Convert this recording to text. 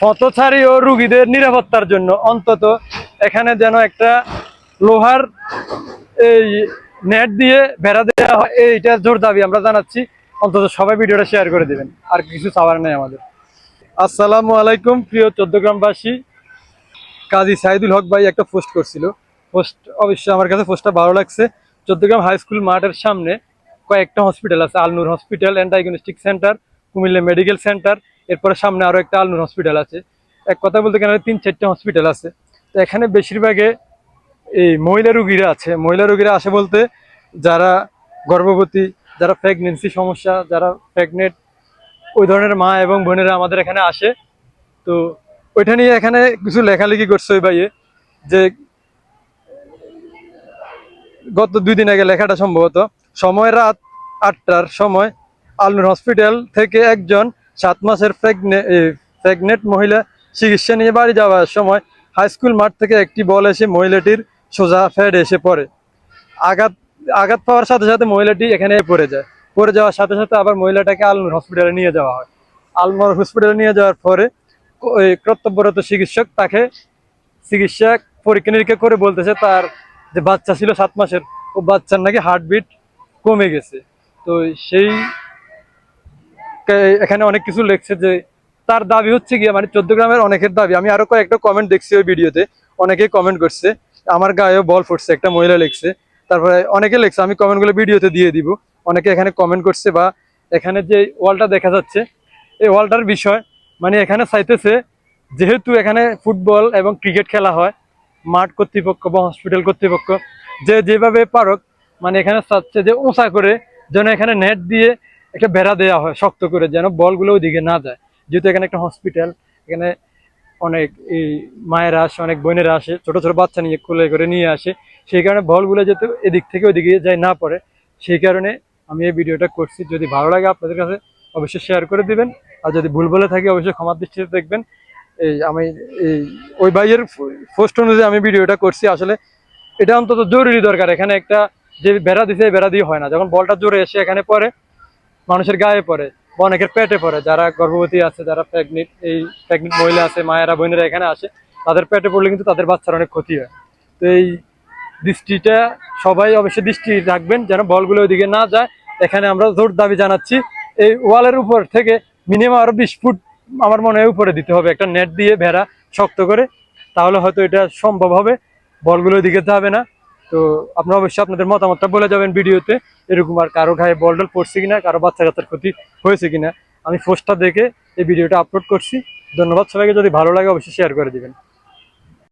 পথচারী ও রুগীদের নিরাপত্তার জন্য অন্তত এখানে যেন একটা লোহার এই নেট দিয়ে বেড়া দেওয়া হয়, এইটার জোর দাবি আমরা জানাচ্ছি। অন্তত সবাই ভিডিওটা শেয়ার করে দিবেন, আর কিছু চাওয়ার নেই আমাদের। আসসালামু আলাইকুম প্রিয় চৌদ্দগ্রামবাসী। কাজী সাইদুল হক ভাই একটা পোস্ট করছিল, পোস্ট অবশ্যই আমার কাছে পোস্টটা ভালো লাগছে। চৌদ্দগ্রাম হাই স্কুল মাঠের সামনে কয়েকটা হসপিটাল আছে, Alnoor hospital and diagnostic centre, Comilla medical centre, এরপরে সামনে আরও একটা আলনুর হসপিটাল আছে। এক কথা বলতে গেলে 3-4টা হসপিটাল আছে। তো এখানে বেশিরভাগে এই মহিলা রুগীরা আছে। মহিলা রুগীরা আসে বলতে যারা গর্ভবতী, যারা প্রেগনেন্সি সমস্যা, যারা প্রেগনেন্ট, ওই ধরনের মা এবং বোনেরা আমাদের এখানে আসে। তো ওইটা নিয়ে এখানে কিছু লেখালেখি করছে ওই ভাইয়ে, যে গত 2 দিন আগে লেখাটা সম্ভবত, সময় রাত 8টার সময় আলনুর হসপিটাল থেকে একজন 7 মাসের প্রেগনেন্ট মহিলা চিকিৎসা নিয়ে বাড়ি যাওয়ার সময় হাই স্কুল মাঠ থেকে একটি বল এসে মহিলাটির সোজা ফেডে এসে পড়ে। আঘাত আঘাত পাওয়ার সাথে সাথে মহিলাটি এখানে পড়ে যায়। পড়ে যাওয়ার সাথে সাথে আবার মহিলাটাকে আলনুর হসপিটালে নিয়ে যাওয়া হয়। আলনুর হসপিটালে নিয়ে যাওয়ার পরে ওই কর্তব্যরত চিকিৎসক তাকে চিকিৎসা পরীক্ষা নিরীক্ষা করে বলতেছে তার যে বাচ্চা ছিল 7 মাসের, ও বাচ্চার নাকি হার্টবিট কমে গেছে। তো সেই এখানে অনেক কিছু লেখছে, যে তার দাবি হচ্ছে গিয়ে, মানে চৌদ্দগ্রামের অনেকের দাবি, আমি আরো কয়েকটা কমেন্ট দেখছি ওই ভিডিওতে, অনেকেই কমেন্ট করছে আমার গায়ে বল ফুটছে, একটা মহিলা লিখছে, তারপরে অনেকে লিখছে, আমি কমেন্টগুলো ভিডিওতে দিয়ে দিব। অনেকে এখানে কমেন্ট করছে, বা এখানে যে ওয়ালটা দেখা যাচ্ছে এই ওয়ালটার বিষয়, মানে এখানে চাইতেছে যেহেতু এখানে ফুটবল এবং ক্রিকেট খেলা হয়, মাঠ কর্তৃপক্ষ বা হসপিটাল কর্তৃপক্ষ যে যেভাবে পারক, মানে এখানে চাচ্ছে যে উঁচা করে যেন এখানে নেট দিয়ে একটা বেড়া দেওয়া হয় শক্ত করে, যেন বলগুলো ওইদিকে না যায়। যেহেতু এখানে একটা হসপিটাল, এখানে অনেক এই মায়েরা আসে, অনেক বোনেরা আসে, ছোট ছোট বাচ্চা নিয়ে কোলে করে নিয়ে আসে, সেই কারণে বলগুলো যাতে এদিক থেকে ওইদিকে যায় না পড়ে, সেই কারণে আমি এই ভিডিওটা করছি। যদি ভালো লাগে আপনাদের কাছে অবশ্যই শেয়ার করে দিবেন, আর যদি ভুল বলে থাকি অবশ্যই ক্ষমার দৃষ্টিতে দেখবেন। এই আমি এই ওই ভাইয়ের পোস্ট অনুযায়ী আমি ভিডিওটা করছি। আসলে এটা অন্তত জরুরি দরকার। এখানে একটা যে বেড়া দিছে, বেড়া দিয়ে হয় না, যখন বলটা জোরে এসে এখানে পড়ে মানুষের গায়ে পড়ে বা অনেকের পেটে পড়ে, যারা গর্ভবতী আছে, যারা প্রেগনেন্ট মহিলা আছে, মায়েরা বোনেরা এখানে আসে, তাদের পেটে পড়লে কিন্তু তাদের বাচ্চার অনেক ক্ষতি হয়। তো এই দৃষ্টিটা সবাই অবশ্যই দৃষ্টি রাখবেন, যেন বলগুলো ওইদিকে না যায়। এখানে আমরা জোর দাবি জানাচ্ছি, এই ওয়ালের উপর থেকে মিনিমাম আরো 20 ফুট আমার মনে হয় উপরে দিতে হবে একটা নেট দিয়ে ভেড়া শক্ত করে, তাহলে হয়তো এটা সম্ভব হবে, বলগুলো ওইদিকে যাবে না। তো আপনারা অবশ্যই আপনাদের মতামতটা বলে যাবেন ভিডিওতে, এরকম আর কারো গায়ে বল টল পড়ছে কিনা, কারো বাচ্চা কাচ্চার ক্ষতি হয়েছে কিনা। আমি পোস্টটা দেখে এই ভিডিওটা আপলোড করছি। ধন্যবাদ সবাইকে। যদি ভালো লাগে অবশ্যই শেয়ার করে দিবেন।